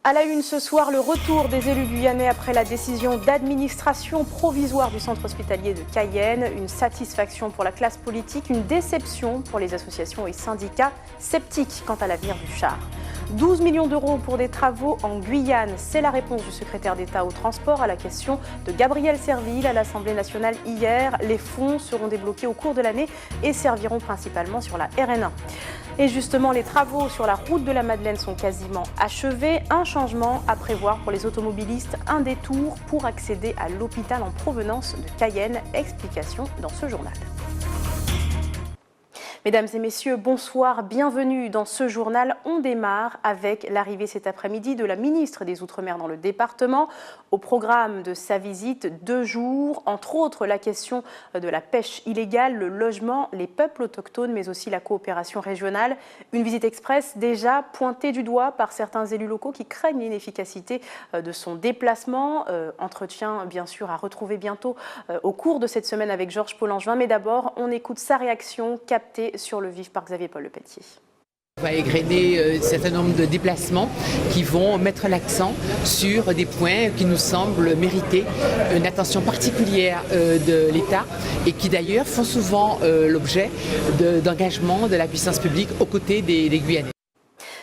À la une ce soir, le retour des élus guyanais après la décision d'administration provisoire du centre hospitalier de Cayenne. Une satisfaction pour la classe politique, une déception pour les associations et syndicats sceptiques quant à l'avenir du char. 12 millions d'euros pour des travaux en Guyane, c'est la réponse du secrétaire d'État au transport à la question de Gabriel Serville à l'Assemblée nationale hier. Les fonds seront débloqués au cours de l'année et serviront principalement sur la RN1. Et justement, les travaux sur la route de la Madeleine sont quasiment achevés. Un changement à prévoir pour les automobilistes, un détour pour accéder à l'hôpital en provenance de Cayenne. Explication dans ce journal. Mesdames et messieurs, bonsoir, bienvenue dans ce journal. On démarre avec l'arrivée cet après-midi de la ministre des Outre-mer dans le département. Au programme de sa visite, 2 jours, entre autres la question de la pêche illégale, le logement, les peuples autochtones, mais aussi la coopération régionale. Une visite express déjà pointée du doigt par certains élus locaux qui craignent l'inefficacité de son déplacement. Entretien, bien sûr, à retrouver bientôt au cours de cette semaine avec Georges Paul-Langevin. Mais d'abord, on écoute sa réaction captée sur le vif par Xavier-Paul Lepelletier. On va égrener un certain nombre de déplacements qui vont mettre l'accent sur des points qui nous semblent mériter une attention particulière de l'État et qui d'ailleurs font souvent l'objet d'engagement de la puissance publique aux côtés des Guyanais.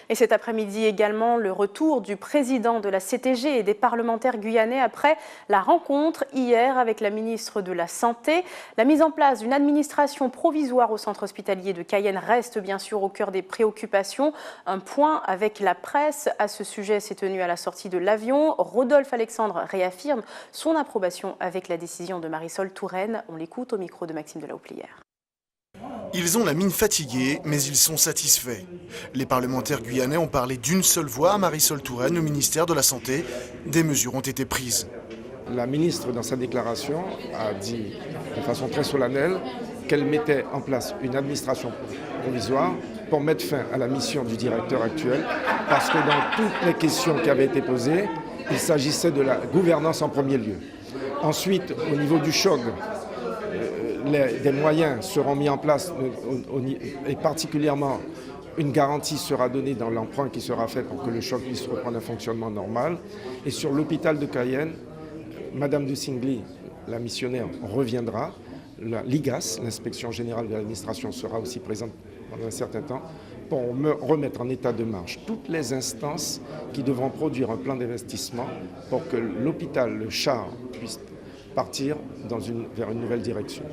Et cet après-midi également, le retour du président de la CTG et des parlementaires guyanais après la rencontre hier avec la ministre de la Santé. La mise en place d'une administration provisoire au centre hospitalier de Cayenne reste bien sûr au cœur des préoccupations. Un point avec la presse à ce sujet s'est tenu à la sortie de l'avion. Rodolphe Alexandre réaffirme son approbation avec la décision de Marisol Touraine. On l'écoute au micro de Maxime de la Houplière. Ils ont la mine fatiguée, mais ils sont satisfaits. Les parlementaires guyanais ont parlé d'une seule voix à Marisol Touraine au ministère de la Santé. Des mesures ont été prises. La ministre, dans sa déclaration, a dit de façon très solennelle qu'elle mettait en place une administration provisoire pour mettre fin à la mission du directeur actuel, parce que dans toutes les questions qui avaient été posées, il s'agissait de la gouvernance en premier lieu. Ensuite, au niveau du choc, des moyens seront mis en place et particulièrement une garantie sera donnée dans l'emprunt qui sera fait pour que le choc puisse reprendre un fonctionnement normal. Et sur l'hôpital de Cayenne, Madame de Singly, la missionnaire, reviendra. L'IGAS, l'inspection générale de l'administration, sera aussi présente pendant un certain temps pour remettre en état de marche toutes les instances qui devront produire un plan d'investissement pour que l'hôpital, le char, puisse partir vers une nouvelle direction.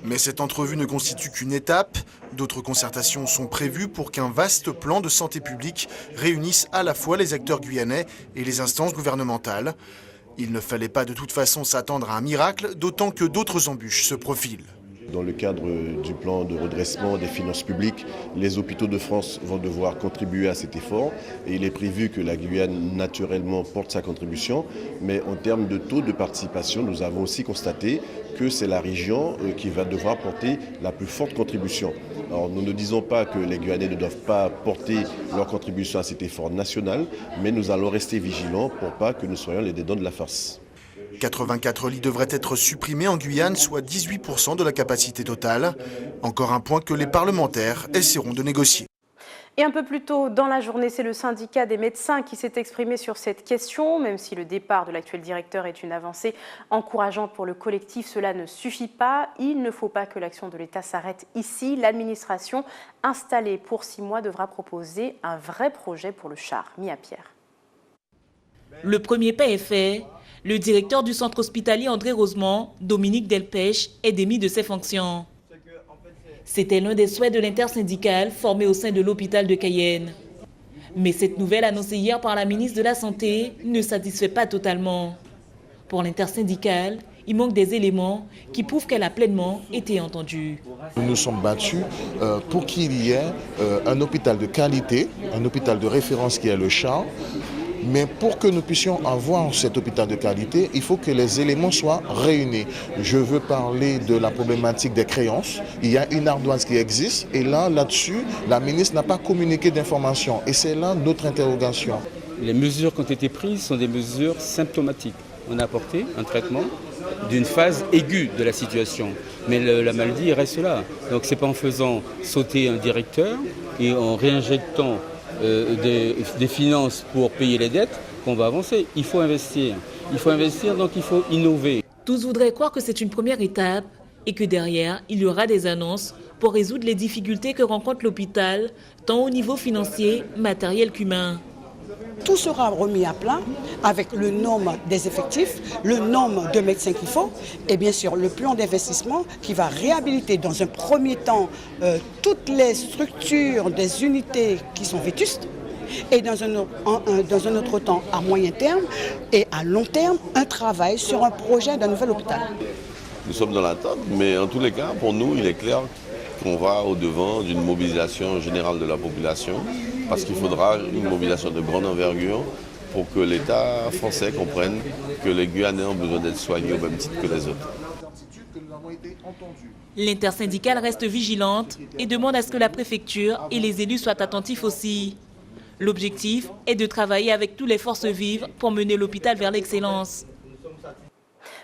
Mais cette entrevue ne constitue qu'une étape. D'autres concertations sont prévues pour qu'un vaste plan de santé publique réunisse à la fois les acteurs guyanais et les instances gouvernementales. Il ne fallait pas de toute façon s'attendre à un miracle, d'autant que d'autres embûches se profilent. Dans le cadre du plan de redressement des finances publiques, les hôpitaux de France vont devoir contribuer à cet effort et il est prévu que la Guyane naturellement porte sa contribution. Mais en termes de taux de participation, nous avons aussi constaté que c'est la région qui va devoir porter la plus forte contribution. Alors nous ne disons pas que les Guyanais ne doivent pas porter leur contribution à cet effort national, mais nous allons rester vigilants pour pas que nous soyons les dédans de la farce. 84 lits devraient être supprimés en Guyane, soit 18% de la capacité totale. Encore un point que les parlementaires essaieront de négocier. Et un peu plus tôt dans la journée, c'est le syndicat des médecins qui s'est exprimé sur cette question. Même si le départ de l'actuel directeur est une avancée encourageante pour le collectif, cela ne suffit pas. Il ne faut pas que l'action de l'État s'arrête ici. L'administration installée pour 6 mois devra proposer un vrai projet pour le char. Mia Pierre. Le premier pas est fait. Le directeur du centre hospitalier André Rosemont, Dominique Delpech, est démis de ses fonctions. C'était l'un des souhaits de l'intersyndicale formé au sein de l'hôpital de Cayenne. Mais cette nouvelle annoncée hier par la ministre de la Santé ne satisfait pas totalement. Pour l'intersyndicale, il manque des éléments qui prouvent qu'elle a pleinement été entendue. Nous nous sommes battus pour qu'il y ait un hôpital de qualité, un hôpital de référence qui est le CHAR. Mais pour que nous puissions avoir cet hôpital de qualité, il faut que les éléments soient réunis. Je veux parler de la problématique des créances. Il y a une ardoise qui existe et là-dessus, la ministre n'a pas communiqué d'informations. Et c'est là notre interrogation. Les mesures qui ont été prises sont des mesures symptomatiques. On a apporté un traitement d'une phase aiguë de la situation. Mais la maladie reste là. Donc ce n'est pas en faisant sauter un directeur et en réinjectant des finances pour payer les dettes qu'on va avancer. Il faut investir. Il faut investir, donc il faut innover. Tous voudraient croire que c'est une première étape et que derrière, il y aura des annonces pour résoudre les difficultés que rencontre l'hôpital, tant au niveau financier, matériel qu'humain. Tout sera remis à plat avec le nombre des effectifs, le nombre de médecins qu'il faut et bien sûr le plan d'investissement qui va réhabiliter dans un premier temps toutes les structures des unités qui sont vétustes et dans un autre temps à moyen terme et à long terme un travail sur un projet d'un nouvel hôpital. Nous sommes dans l'attente, mais en tous les cas, pour nous, il est clair qu'on va au-devant d'une mobilisation générale de la population, parce qu'il faudra une mobilisation de grande envergure pour que l'État français comprenne que les Guyanais ont besoin d'être soignés au même titre que les autres. L'intersyndicale reste vigilante et demande à ce que la préfecture et les élus soient attentifs aussi. L'objectif est de travailler avec toutes les forces vives pour mener l'hôpital vers l'excellence.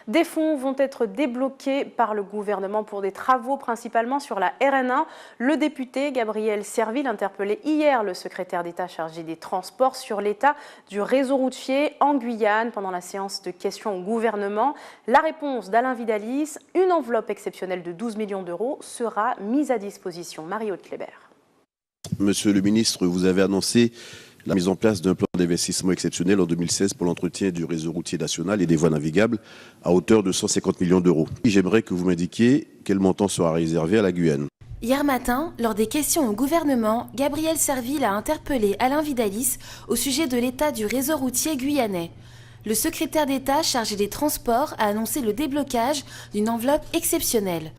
Des fonds vont être débloqués par le gouvernement pour des travaux principalement sur la RN1. Le député Gabriel Serville interpellait hier le secrétaire d'État chargé des Transports sur l'état du réseau routier en Guyane pendant la séance de questions au gouvernement. La réponse d'Alain Vidalis, une enveloppe exceptionnelle de 12 millions d'euros sera mise à disposition. Marie-Aude Kléber. Monsieur le ministre, vous avez annoncé la mise en place d'un plan d'investissement exceptionnel en 2016 pour l'entretien du réseau routier national et des voies navigables à hauteur de 150 millions d'euros. J'aimerais que vous m'indiquiez quel montant sera réservé à la Guyane. Hier matin, lors des questions au gouvernement, Gabriel Serville a interpellé Alain Vidalis au sujet de l'état du réseau routier guyanais. Le secrétaire d'État chargé des Transports a annoncé le déblocage d'une enveloppe exceptionnelle.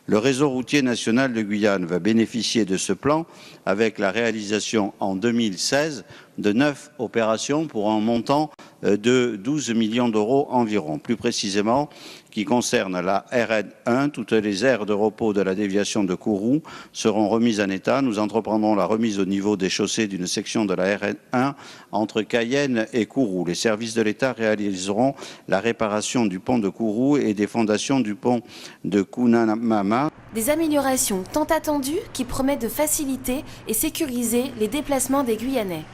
Le réseau routier national de Guyane va bénéficier de ce plan avec la réalisation en 2016 de 9 opérations pour un montant de 12 millions d'euros environ. Plus précisément, qui concerne la RN1, toutes les aires de repos de la déviation de Kourou seront remises en état. Nous entreprendrons la remise au niveau des chaussées d'une section de la RN1 entre Cayenne et Kourou. Les services de l'État réaliseront la réparation du pont de Kourou et des fondations du pont de Kounamama. Des améliorations tant attendues qui promettent de faciliter et sécuriser les déplacements des Guyanais.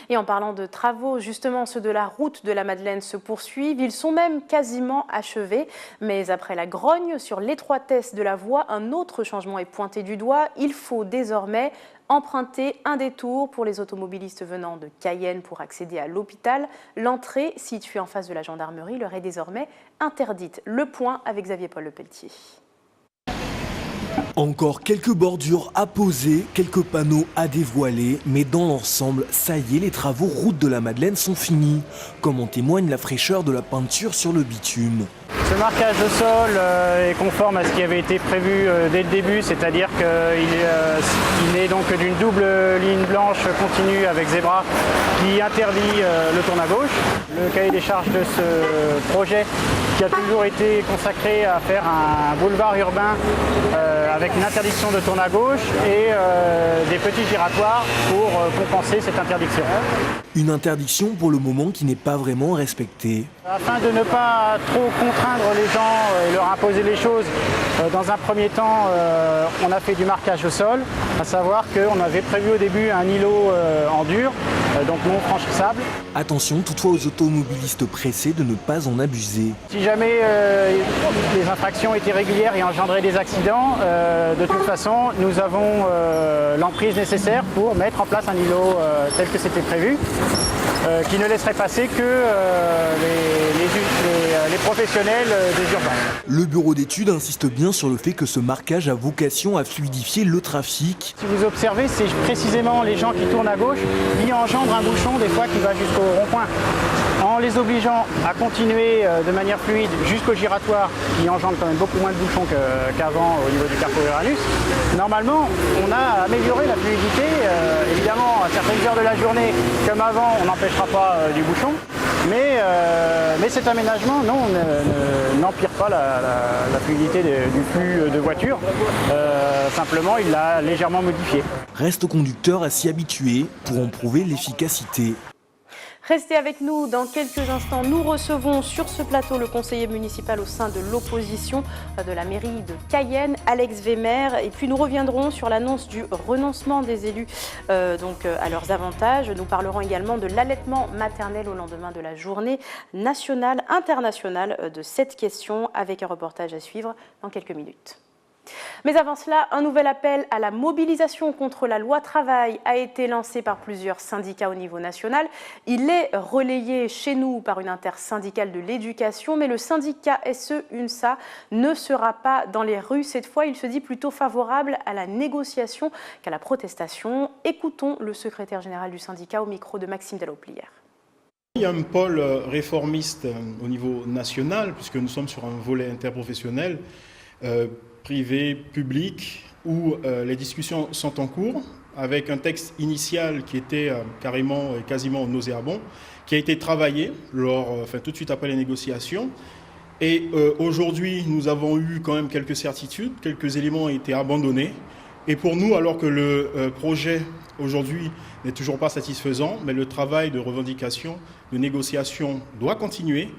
Et en parlant de travaux, justement, ceux de la route de la Madeleine se poursuivent. Ils sont même quasiment achevés. Mais après la grogne sur l'étroitesse de la voie, un autre changement est pointé du doigt. Il faut désormais emprunter un détour pour les automobilistes venant de Cayenne pour accéder à l'hôpital. L'entrée, située en face de la gendarmerie, leur est désormais interdite. Le point avec Xavier-Paul Lepelletier. Encore quelques bordures à poser, quelques panneaux à dévoiler, mais dans l'ensemble, ça y est, les travaux route de la Madeleine sont finis, comme en témoigne la fraîcheur de la peinture sur le bitume. Ce marquage au sol est conforme à ce qui avait été prévu dès le début, c'est-à-dire qu'il est donc d'une double ligne blanche continue avec zébra qui interdit le tourne à gauche. Le cahier des charges de ce projet qui a toujours été consacré à faire un boulevard urbain avec une interdiction de tourne à gauche et des petits giratoires pour compenser cette interdiction. Une interdiction pour le moment qui n'est pas vraiment respectée. Afin de ne pas trop contraindre les gens et leur imposer les choses, dans un premier temps, on a fait du marquage au sol, à savoir qu'on avait prévu au début un îlot en dur, donc non franchissable. Attention toutefois aux automobilistes pressés de ne pas en abuser. Si jamais les infractions étaient régulières et engendraient des accidents, de toute façon, nous avons l'emprise nécessaire pour mettre en place un îlot tel que c'était prévu, qui ne laisserait passer que les professionnels des urbains. Le bureau d'études insiste bien sur le fait que ce marquage a vocation à fluidifier le trafic. Si vous observez, c'est précisément les gens qui tournent à gauche qui engendrent un bouchon des fois qui va jusqu'au rond-point. En les obligeant à continuer de manière fluide jusqu'au giratoire, qui engendre quand même beaucoup moins de bouchons qu'avant au niveau du carrefour Uranus, normalement on a amélioré la fluidité. Évidemment, à certaines heures de la journée, comme avant, on n'empêchera pas du bouchon, mais cet aménagement n'empire pas la fluidité du flux de voitures, simplement il l'a légèrement modifié. Reste aux conducteurs à s'y habituer pour en prouver l'efficacité. Restez avec nous dans quelques instants. Nous recevons sur ce plateau le conseiller municipal au sein de l'opposition de la mairie de Cayenne, Alex Wehmer. Et puis nous reviendrons sur l'annonce du renoncement des élus à leurs avantages. Nous parlerons également de l'allaitement maternel au lendemain de la journée nationale, internationale de cette question, avec un reportage à suivre dans quelques minutes. Mais avant cela, un nouvel appel à la mobilisation contre la loi travail a été lancé par plusieurs syndicats au niveau national. Il est relayé chez nous par une intersyndicale de l'éducation, mais le syndicat SE-UNSA ne sera pas dans les rues. Cette fois, il se dit plutôt favorable à la négociation qu'à la protestation. Écoutons le secrétaire général du syndicat au micro de Maxime Delauplière. Il y a un pôle réformiste au niveau national, puisque nous sommes sur un volet interprofessionnel, privé, public, où les discussions sont en cours, avec un texte initial qui était quasiment nauséabond, qui a été travaillé tout de suite après les négociations. Et aujourd'hui, nous avons eu quand même quelques certitudes, quelques éléments ont été abandonnés. Et pour nous, alors que le projet aujourd'hui n'est toujours pas satisfaisant, mais le travail de revendication, de négociation doit continuer.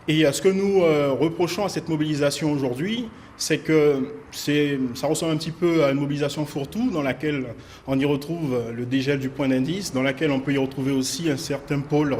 Et ce que nous reprochons à cette mobilisation aujourd'hui, c'est que ça ressemble un petit peu à une mobilisation fourre-tout dans laquelle on y retrouve le dégel du point d'indice, dans laquelle on peut y retrouver aussi un certain pôle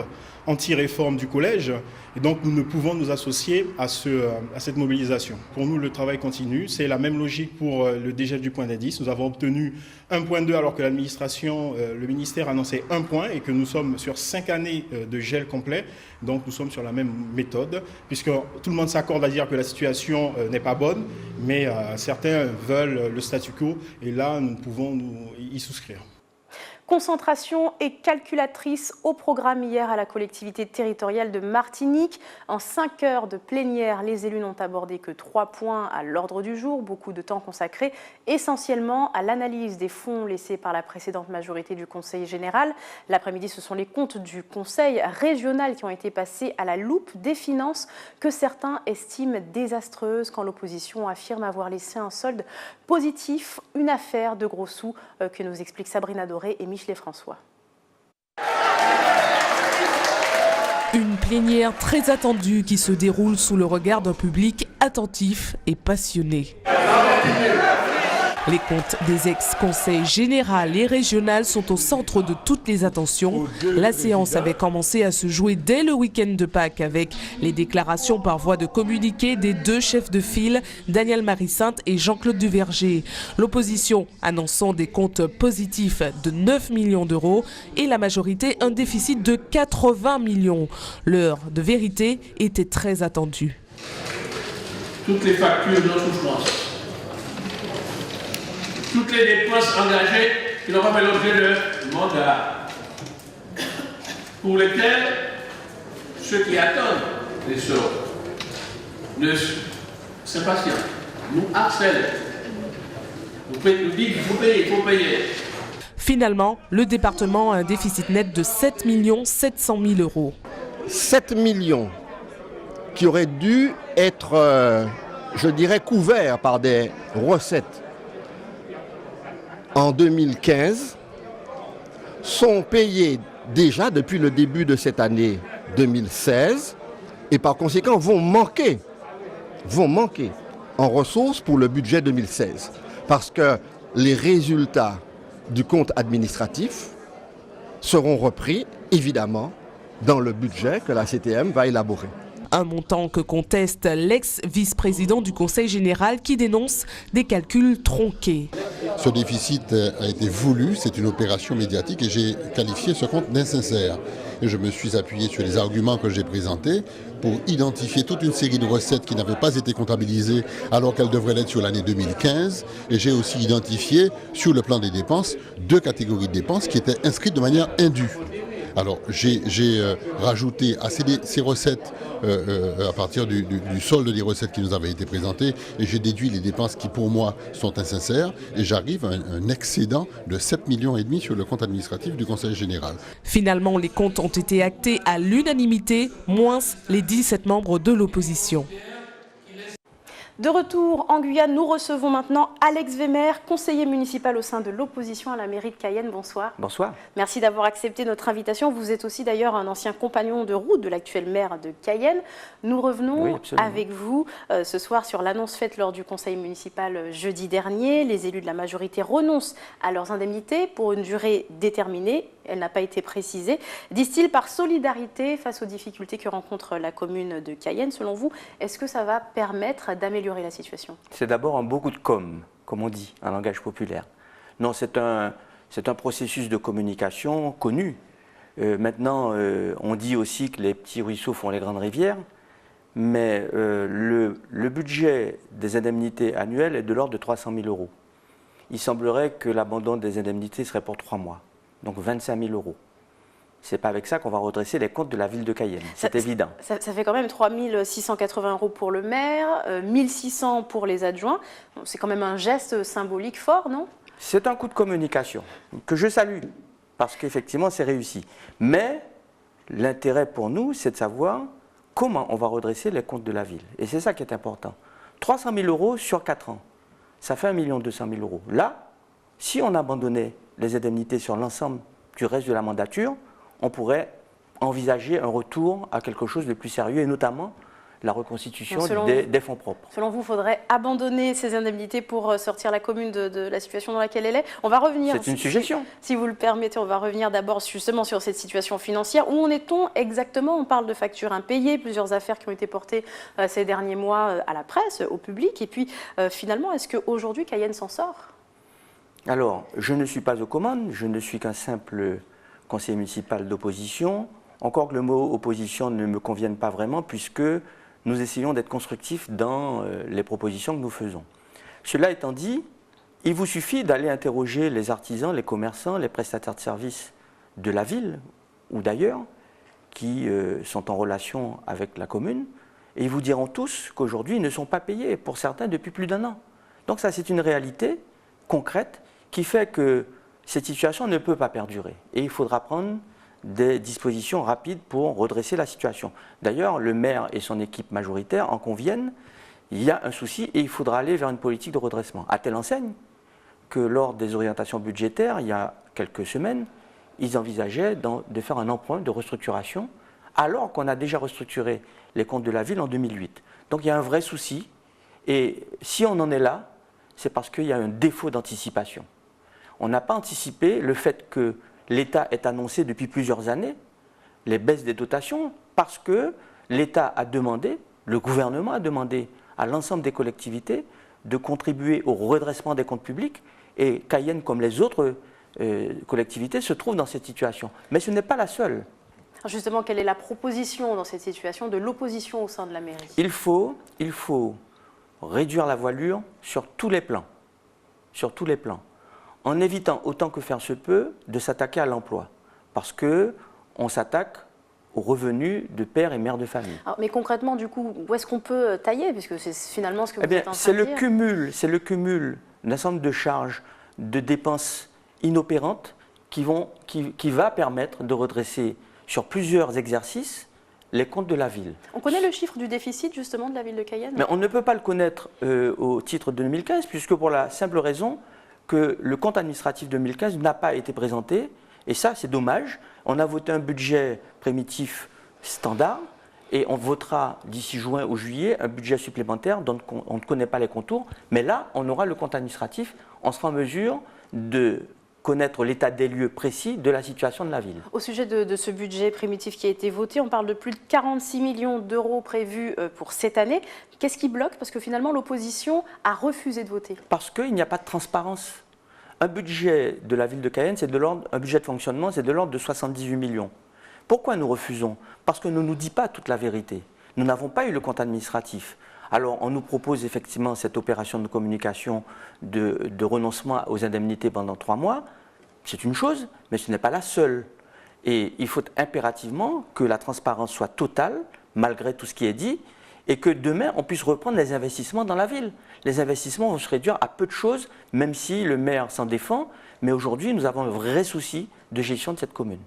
anti-réforme du collège. Et donc nous ne pouvons nous associer à cette mobilisation. Pour nous, le travail continue. C'est la même logique pour le dégel du point d'indice. Nous avons obtenu 1,2 alors que l'administration, le ministère annonçait 1 point et que nous sommes sur 5 années de gel complet. Donc nous sommes sur la même méthode, puisque tout le monde s'accorde à dire que la situation n'est pas bonne, mais certains veulent le statu quo et là nous pouvons y souscrire. Concentration et calculatrice au programme hier à la collectivité territoriale de Martinique. En 5 heures de plénière, les élus n'ont abordé que 3 points à l'ordre du jour. Beaucoup de temps consacré essentiellement à l'analyse des fonds laissés par la précédente majorité du Conseil général. L'après-midi, ce sont les comptes du Conseil régional qui ont été passés à la loupe des finances que certains estiment désastreuses quand l'opposition affirme avoir laissé un solde positif. Une affaire de gros sous que nous explique Sabrina Doré et Michelet François. Une plénière très attendue qui se déroule sous le regard d'un public attentif et passionné. Les comptes des ex-conseils général et régional sont au centre de toutes les attentions. La séance avait commencé à se jouer dès le week-end de Pâques avec les déclarations par voie de communiqué des 2 chefs de file, Daniel Marie-Sainte et Jean-Claude Duverger. L'opposition annonçant des comptes positifs de 9 millions d'euros et la majorité un déficit de 80 millions. L'heure de vérité était très attendue. Toutes les factures de souffrance, toutes les dépenses engagées qui n'ont pas fait l'objet de mandat, pour lesquelles ceux qui attendent les sorts ne s'impatientent, nous harcèlent, nous disent qu'il faut payer, il faut payer. Finalement, le département a un déficit net de 7 700 000 euros. 7 millions qui auraient dû être, je dirais, couverts par des recettes en 2015 sont payés déjà depuis le début de cette année 2016 et par conséquent vont manquer en ressources pour le budget 2016 parce que les résultats du compte administratif seront repris évidemment dans le budget que la CTM va élaborer. Un montant que conteste l'ex-vice-président du Conseil général qui dénonce des calculs tronqués. Ce déficit a été voulu, c'est une opération médiatique et j'ai qualifié ce compte d'insincère. Et je me suis appuyé sur les arguments que j'ai présentés pour identifier toute une série de recettes qui n'avaient pas été comptabilisées alors qu'elles devraient l'être sur l'année 2015. Et j'ai aussi identifié sur le plan des dépenses 2 catégories de dépenses qui étaient inscrites de manière indue. Alors j'ai rajouté à ces recettes à partir du solde des recettes qui nous avaient été présentées et j'ai déduit les dépenses qui pour moi sont insincères et j'arrive à un excédent de 7,5 millions sur le compte administratif du Conseil général. Finalement, les comptes ont été actés à l'unanimité, moins les 17 membres de l'opposition. De retour en Guyane, nous recevons maintenant Alex Wehmer, conseiller municipal au sein de l'opposition à la mairie de Cayenne. Bonsoir. Bonsoir. Merci d'avoir accepté notre invitation. Vous êtes aussi d'ailleurs un ancien compagnon de route de l'actuel maire de Cayenne. Nous revenons avec vous ce soir sur l'annonce faite lors du conseil municipal jeudi dernier. Les élus de la majorité renoncent à leurs indemnités pour une durée déterminée. Elle n'a pas été précisée, disent-ils, par solidarité face aux difficultés que rencontre la commune de Cayenne. Selon vous, est-ce que ça va permettre d'améliorer la situation? C'est d'abord un beau coup de com', comme on dit, en langage populaire. Non, c'est un processus de communication connu. Maintenant, on dit aussi que les petits ruisseaux font les grandes rivières, mais le budget des indemnités annuelles est de l'ordre de 300 000 €. Il semblerait que l'abandon des indemnités serait pour 3 mois, donc 25 000 €. C'est pas avec ça qu'on va redresser les comptes de la ville de Cayenne, c'est évident. Ça fait quand même 3 680 € pour le maire, 1 600 pour les adjoints. C'est quand même un geste symbolique fort, non? C'est un coup de communication que je salue, parce qu'effectivement c'est réussi. Mais l'intérêt pour nous, c'est de savoir comment on va redresser les comptes de la ville. Et c'est ça qui est important. 300 000 € sur 4 ans, ça fait 1 200 000 €. Là, si on abandonnait les indemnités sur l'ensemble du reste de la mandature, on pourrait envisager un retour à quelque chose de plus sérieux, et notamment la reconstitution des fonds propres. Selon vous, il faudrait abandonner ces indemnités pour sortir la commune de la situation dans laquelle elle est. On va revenir. C'est une suggestion. Si vous le permettez, on va revenir d'abord justement sur cette situation financière. Où en est-on exactement? On parle de factures impayées, plusieurs affaires qui ont été portées ces derniers mois à la presse, au public. Et puis finalement, est-ce qu'aujourd'hui, Cayenne s'en sort? Alors, je ne suis pas aux commandes, je ne suis qu'un simple conseiller municipal d'opposition. Encore que le mot opposition ne me convienne pas vraiment, puisque nous essayons d'être constructifs dans les propositions que nous faisons. Cela étant dit, il vous suffit d'aller interroger les artisans, les commerçants, les prestataires de services de la ville ou d'ailleurs, qui sont en relation avec la commune, et ils vous diront tous qu'aujourd'hui, ils ne sont pas payés, pour certains, depuis plus d'1 an. Donc ça, c'est une réalité concrète qui fait que cette situation ne peut pas perdurer. Et il faudra prendre des dispositions rapides pour redresser la situation. D'ailleurs, le maire et son équipe majoritaire en conviennent, il y a un souci et il faudra aller vers une politique de redressement. À telle enseigne que lors des orientations budgétaires, il y a quelques semaines, ils envisageaient de faire un emprunt de restructuration, alors qu'on a déjà restructuré les comptes de la ville en 2008. Donc il y a un vrai souci, et si on en est là, c'est parce qu'il y a un défaut d'anticipation. On n'a pas anticipé le fait que l'État ait annoncé depuis plusieurs années les baisses des dotations parce que l'État a demandé, le gouvernement a demandé à l'ensemble des collectivités de contribuer au redressement des comptes publics, et Cayenne, comme les autres collectivités, se trouve dans cette situation. Mais ce n'est pas la seule. Alors justement, quelle est la proposition dans cette situation de l'opposition au sein de la mairie? Il faut réduire la voilure sur tous les plans. Sur tous les plans. En évitant autant que faire se peut de s'attaquer à l'emploi, parce qu'on s'attaque aux revenus de pères et mères de famille. Alors, mais concrètement, du coup, où est-ce qu'on peut tailler, puisque c'est finalement ce que vous êtes en train de dire? C'est le cumul d'un ensemble de charges, de dépenses inopérantes qui va permettre de redresser sur plusieurs exercices les comptes de la ville. On connaît le chiffre du déficit justement de la ville de Cayenne? Mais on ne peut pas le connaître au titre de 2015, puisque pour la simple raison que le compte administratif 2015 n'a pas été présenté, et ça c'est dommage. On a voté un budget primitif standard, et on votera d'ici juin ou juillet un budget supplémentaire dont on ne connaît pas les contours, mais là on aura le compte administratif, on sera en mesure de connaître l'état des lieux précis de la situation de la ville. Au sujet de ce budget primitif qui a été voté, on parle de plus de 46 millions d'euros prévus pour cette année. Qu'est-ce qui bloque? Parce que finalement, l'opposition a refusé de voter. Parce qu'il n'y a pas de transparence. Un budget de la ville de Cayenne, un budget de fonctionnement, c'est de l'ordre de 78 millions. Pourquoi nous refusons? Parce qu'on ne nous dit pas toute la vérité. Nous n'avons pas eu le compte administratif. Alors, on nous propose effectivement cette opération de communication de renoncement aux indemnités pendant 3 mois. C'est une chose, mais ce n'est pas la seule. Et il faut impérativement que la transparence soit totale, malgré tout ce qui est dit, et que demain, on puisse reprendre les investissements dans la ville. Les investissements vont se réduire à peu de choses, même si le maire s'en défend. Mais aujourd'hui, nous avons un vrai souci de gestion de cette commune.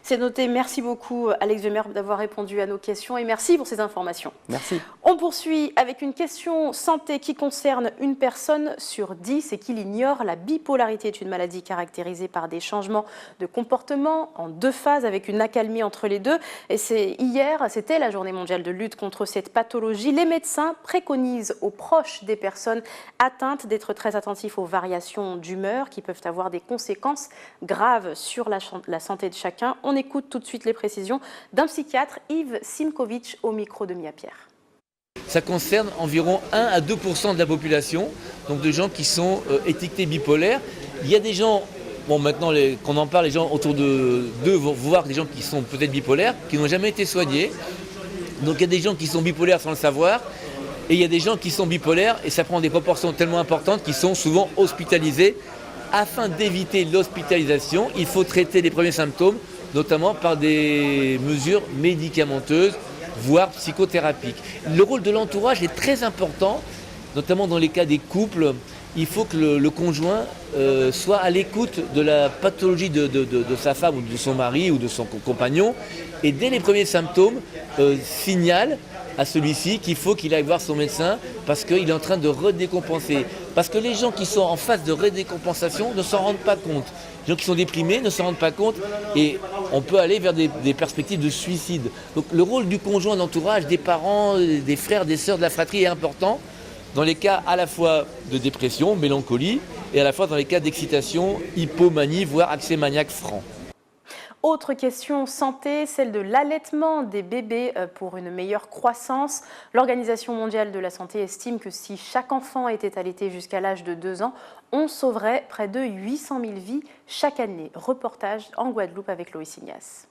C'est noté. Merci beaucoup, Alex Wemer, d'avoir répondu à nos questions et merci pour ces informations. Merci. On poursuit avec une question santé qui concerne une personne sur 10 et qui l'ignore. La bipolarité est une maladie caractérisée par des changements de comportement en 2 phases avec une accalmie entre les deux. Et c'était la journée mondiale de lutte contre cette pathologie. Les médecins préconisent aux proches des personnes atteintes d'être très attentifs aux variations d'humeur qui peuvent avoir des conséquences graves sur la santé de chacun. On écoute tout de suite les précisions d'un psychiatre, Yves Simkovic, au micro de Mia Pierre. Ça concerne environ 1 à 2% de la population, donc de gens qui sont étiquetés bipolaires. Il y a des gens, bon maintenant qu'on en parle, les gens autour d'eux vont voir des gens qui sont peut-être bipolaires, qui n'ont jamais été soignés. Donc il y a des gens qui sont bipolaires sans le savoir, et il y a des gens qui sont bipolaires, et ça prend des proportions tellement importantes qu'ils sont souvent hospitalisés. Afin d'éviter l'hospitalisation, il faut traiter les premiers symptômes, notamment par des mesures médicamenteuses, voire psychothérapiques. Le rôle de l'entourage est très important, notamment dans les cas des couples. Il faut que le conjoint soit à l'écoute de la pathologie de sa femme ou de son mari ou de son compagnon, et dès les premiers symptômes, signale à celui-ci qu'il faut qu'il aille voir son médecin parce qu'il est en train de redécompenser. Parce que les gens qui sont en phase de redécompensation ne s'en rendent pas compte. Les gens qui sont déprimés ne s'en rendent pas compte et on peut aller vers des perspectives de suicide. Donc le rôle du conjoint, d'entourage, des parents, des frères, des sœurs, de la fratrie est important dans les cas à la fois de dépression, mélancolie et à la fois dans les cas d'excitation, hypomanie, voire accès maniaque franc. Autre question santé, celle de l'allaitement des bébés pour une meilleure croissance. L'Organisation mondiale de la santé estime que si chaque enfant était allaité jusqu'à l'âge de 2 ans, on sauverait près de 800 000 vies chaque année. Reportage en Guadeloupe avec Loïs Ignace.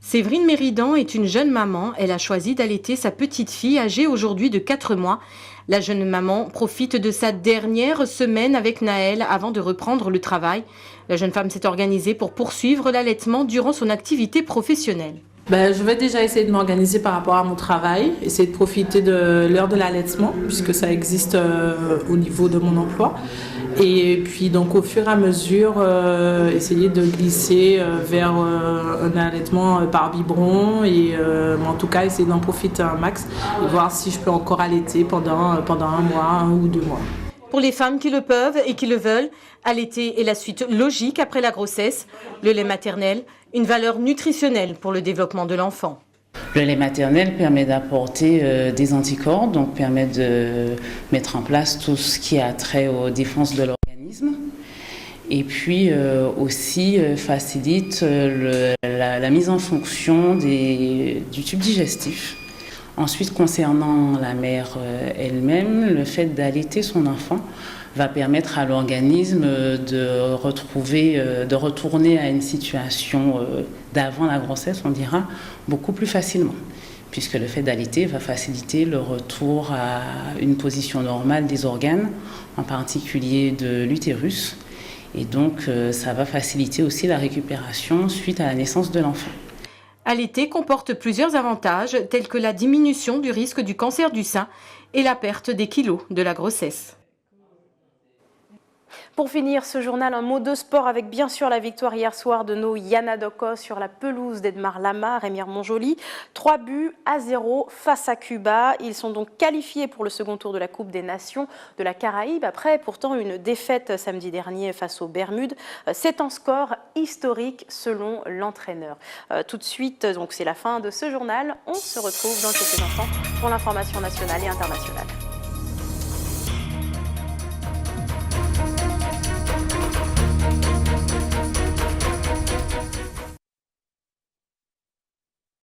Séverine Méridan est une jeune maman. Elle a choisi d'allaiter sa petite fille âgée aujourd'hui de 4 mois. La jeune maman profite de sa dernière semaine avec Naël avant de reprendre le travail. La jeune femme s'est organisée pour poursuivre l'allaitement durant son activité professionnelle. Je vais déjà essayer de m'organiser par rapport à mon travail, essayer de profiter de l'heure de l'allaitement puisque ça existe au niveau de mon emploi. Et puis donc au fur et à mesure, essayer de glisser vers un allaitement par biberon et en tout cas essayer d'en profiter un max et voir si je peux encore allaiter pendant 1 mois, 1 ou 2 mois. Pour les femmes qui le peuvent et qui le veulent, allaiter est la suite logique après la grossesse. Le lait maternel, une valeur nutritionnelle pour le développement de l'enfant. Le lait maternel permet d'apporter des anticorps, donc permet de mettre en place tout ce qui a trait aux défenses de l'organisme. Et puis aussi facilite la mise en fonction du tube digestif. Ensuite, concernant la mère elle-même, le fait d'allaiter son enfant va permettre à l'organisme de retourner à une situation d'avant la grossesse, on dira, beaucoup plus facilement. Puisque le fait d'allaiter va faciliter le retour à une position normale des organes, en particulier de l'utérus. Et donc, ça va faciliter aussi la récupération suite à la naissance de l'enfant. Allaiter comporte plusieurs avantages tels que la diminution du risque du cancer du sein et la perte des kilos de la grossesse. Pour finir ce journal, un mot de sport avec bien sûr la victoire hier soir de nos Yana Doko sur la pelouse d'Edmar Lama, Remire Montjoly. 3-0 face à Cuba. Ils sont donc qualifiés pour le second tour de la Coupe des Nations de la Caraïbe. Après pourtant une défaite samedi dernier face aux Bermudes. C'est un score historique selon l'entraîneur. Tout de suite, donc c'est la fin de ce journal. On se retrouve dans quelques instants pour l'information nationale et internationale.